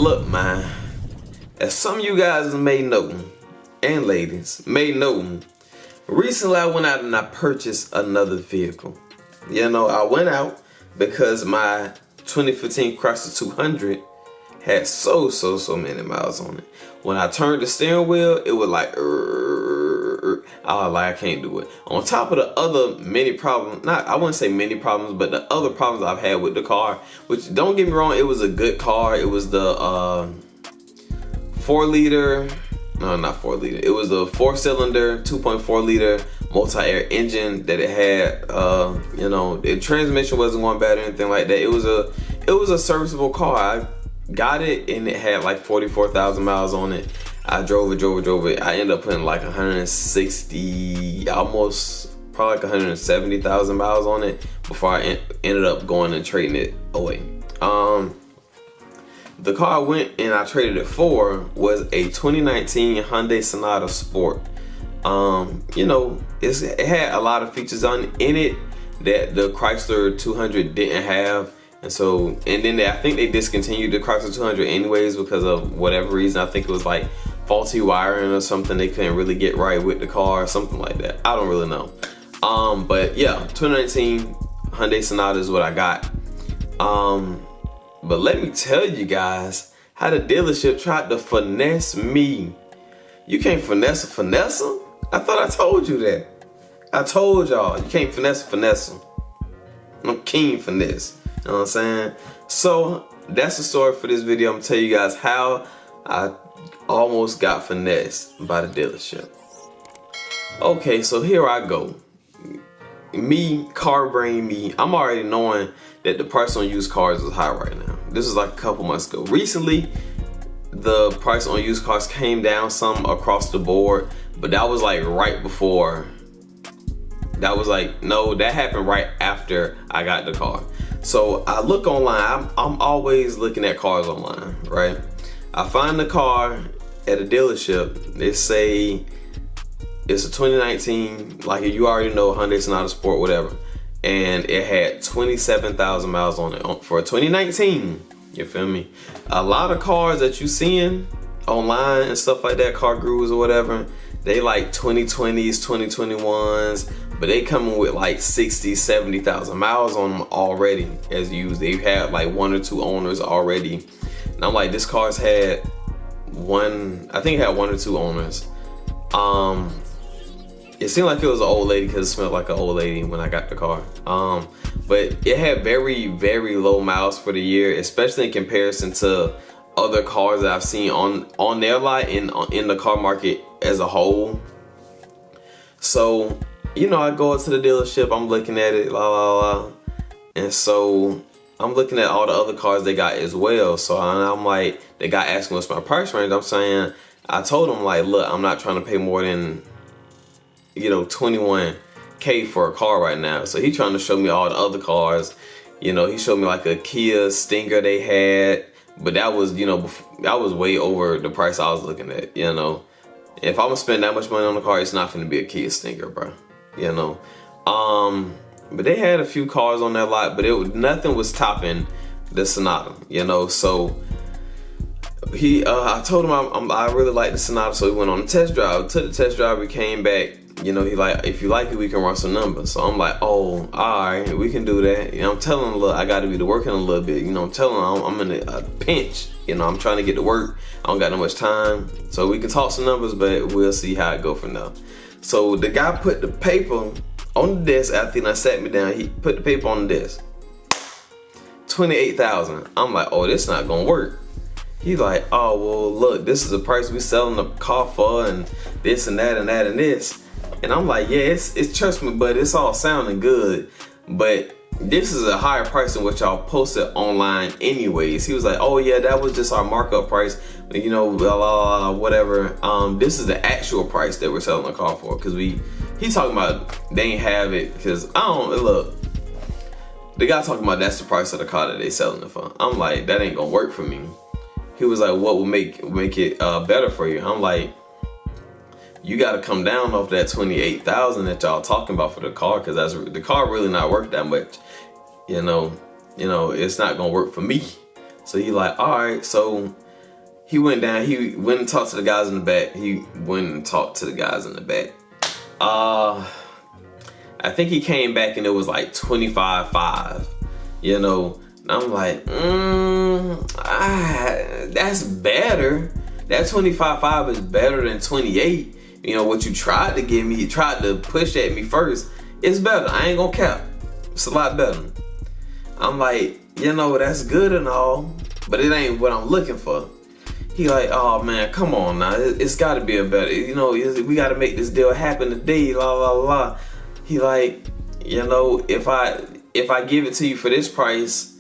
look, man, as some of you guys may know, and ladies may know, recently I went out and I purchased another vehicle. You know, I went out because my 2015 Chrysler 200 had so many miles on it. When I turned the steering wheel, it was like, I was like, I can't do it. On top of the other many problems, I wouldn't say many problems, but the other problems I've had with the car, which don't get me wrong, it was a good car. It was the 4-liter, no, not 4-liter. It was the 4-cylinder, 2.4 liter multi-air engine that it had. You know, the transmission wasn't going bad or anything like that. It was a serviceable car. I got it and it had like 44,000 miles on it. I drove it. I ended up putting like 160, almost probably like 170,000 miles on it before I ended up going and trading it away. The car I went and I traded it for was a 2019 Hyundai Sonata Sport. You know, it had a lot of features in it that the Chrysler 200 didn't have. And then I think they discontinued the Chrysler 200 anyways because of whatever reason. I think it was like faulty wiring or something they couldn't really get right with the car or something like that. I don't really know. But yeah, 2019 Hyundai Sonata is what I got. But let me tell you guys how the dealership tried to finesse me. You can't finesse a finesser? I thought I told you that. I told y'all, you can't finesse a finesser. I'm king finesse. You know what I'm saying? So that's the story for this video. I'm gonna tell you guys how I almost got finessed by the dealership. Okay, so here I go. Car brain me, I'm already knowing that the price on used cars is high right now. This is like a couple months ago. Recently, the price on used cars came down some across the board, but that was like right before. That was like, no, that happened right after I got the car. So I look online, I'm always looking at cars online, right? I find the car at a dealership, they say it's a 2019, like you already know, Hyundai Sonata Sport, whatever. And it had 27,000 miles on it for a 2019, you feel me? A lot of cars that you seeing online and stuff like that, car gurus or whatever, they like 2020s, 2021s, but they coming with like 60, 70,000 miles on them already as used. They've had like 1 or 2 owners already. And I'm like, this car's had I think it had 1 or 2 owners. It seemed like it was an old lady because it smelled like an old lady when I got the car. But it had very low miles for the year, especially in comparison to other cars that I've seen on their lot in the car market as a whole. So, you know, I go into the dealership, I'm looking at it, and so I'm looking at all the other cars they got as well. So I'm like, the guy asked me what's my price range. I'm saying, I told him like, look, I'm not trying to pay more than, you know, 21K for a car right now. So he trying to show me all the other cars. You know, he showed me like a Kia Stinger they had, but that was, you know, that was way over the price I was looking at. You know, if I'm gonna spend that much money on the car, it's not gonna be a Kia Stinger, bro. You know, but they had a few cars on that lot, but nothing was topping the Sonata. You know, so I told him I really like the Sonata, so we went on a test drive. Took the test drive, we came back. You know, he like, if you like it, we can run some numbers. So I'm like, oh, all right, we can do that. You know, I'm telling him, look, I got to be to working a little bit. You know, I'm telling him I'm in a pinch. You know, I'm trying to get to work. I don't got no much time. So we can talk some numbers, but we'll see how it go from now. So the guy put the paper on the desk after he sat me down. He put the paper on the desk. 28,000. I'm like, oh, this not gonna work. He's like, oh, well, look, this is the price we selling the car for, and this and that and that and this. And I'm like, yeah, it's trust me, but it's all sounding good, but this is a higher price than what y'all posted online anyways. He was like, oh yeah, that was just our markup price, you know, blah, blah, blah, whatever. This is the actual price that we're selling the car for, because he's talking about they ain't have it, because I don't, look, the guy talking about that's the price of the car that they selling it for. I'm like, that ain't gonna work for me. He was like, what will make it better for you? I'm like, you got to come down off that 28,000 that y'all talking about for the car, because the car really not worth that much. You know, it's not gonna work for me. So he like, all right. So he went down. He went and talked to the guys in the back. I think he came back and it was like 25.5. You know, and I'm like, that's better. That 25.5 is better than 28. You know, what you tried to give me, you tried to push at me first. It's better. I ain't gonna cap. It's a lot better. I'm like, you know, that's good and all, but it ain't what I'm looking for. He like, oh man, come on now. It's gotta be a better, you know, we gotta make this deal happen today, la la la. He like, you know, if I give it to you for this price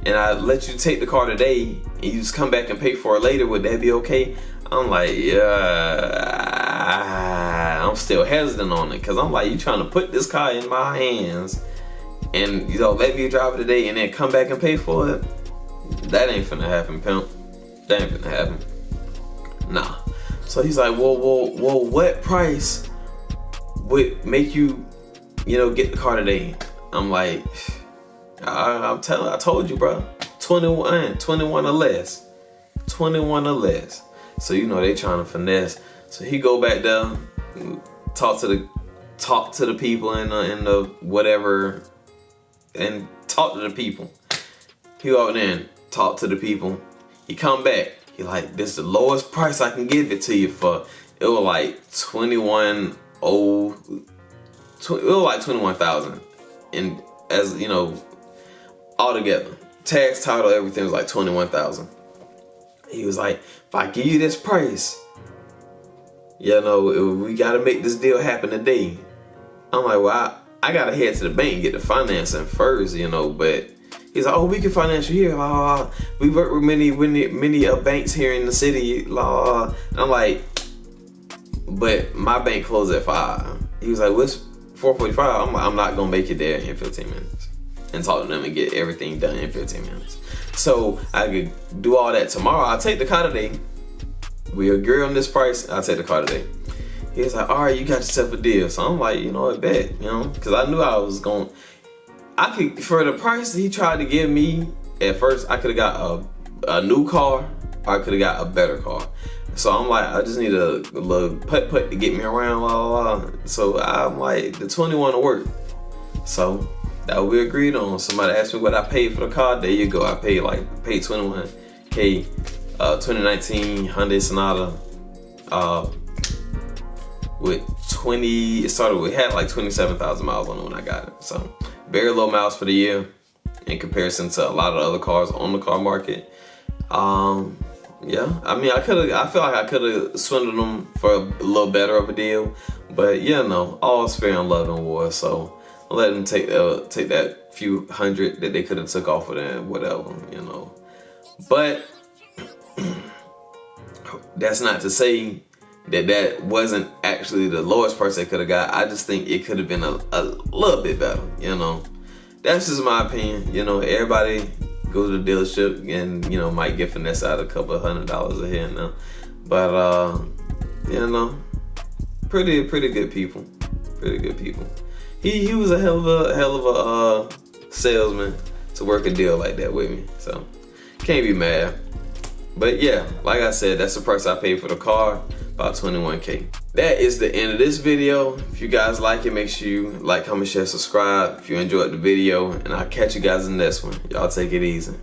and I let you take the car today and you just come back and pay for it later, would that be okay? I'm like, yeah, I'm still hesitant on it, because I'm like, you trying to put this car in my hands and, you know, let me drive it today and then come back and pay for it? That ain't finna happen, pimp. That ain't finna happen. Nah. So he's like, well, what price would make you, you know, get the car today? I'm like, I told you, bro. 21 or less. 21 or less. So, you know, they trying to finesse. So he go back there, talk to the people in the whatever, and talk to the people. He go out there and talk to the people. He come back. He like, this is the lowest price I can give it to you for. It was like 21,000, and as you know, all together, tax, title, everything was like 21,000. He was like, if I give you this price, you know, we gotta make this deal happen today. I'm like, well, I gotta head to the bank and get the financing first, you know, but he's like, oh, we can finance you here. We work with many banks here in the city. And I'm like, but my bank closed at 5. He was like, what's 4:45? I'm not gonna make it there in 15 minutes and talk to them and get everything done in 15 minutes. So I could do all that tomorrow. I'll take the car today. We agree on this price. I'll take the car today. He was like, all right, you got yourself a deal. So I'm like, you know, I bet, you know, because I knew I was going. I could, for the price that he tried to give me at first, I could have got a new car, or I could have got a better car. So I'm like, I just need a little putt to get me around, la la la. So I'm like, the 21 will work. So that we agreed on. Somebody asked me what I paid for the car. There you go. I paid 21K, 2019 Hyundai Sonata, with 20. It started with, had like 27,000 miles on it when I got it. So very low miles for the year in comparison to a lot of other cars on the car market. Yeah, I mean, I feel like I could have swindled them for a little better of a deal, but you know, all's fair in love and war. So I'll let them take that few hundred that they could have took off of them, whatever, you know. But that's not to say that wasn't actually the lowest price they could have got. I just think it could have been a little bit better, you know. That's just my opinion. You know, everybody go to the dealership and, you know, might get finesse out a couple of $100 a here and there. But you know, pretty good people. Pretty good people. He was a hell of a salesman to work a deal like that with me. So can't be mad. But yeah, like I said, that's the price I paid for the car, about 21K. That is the end of this video. If you guys like it, make sure you like, comment, share, subscribe if you enjoyed the video, and I'll catch you guys in the next one. Y'all take it easy.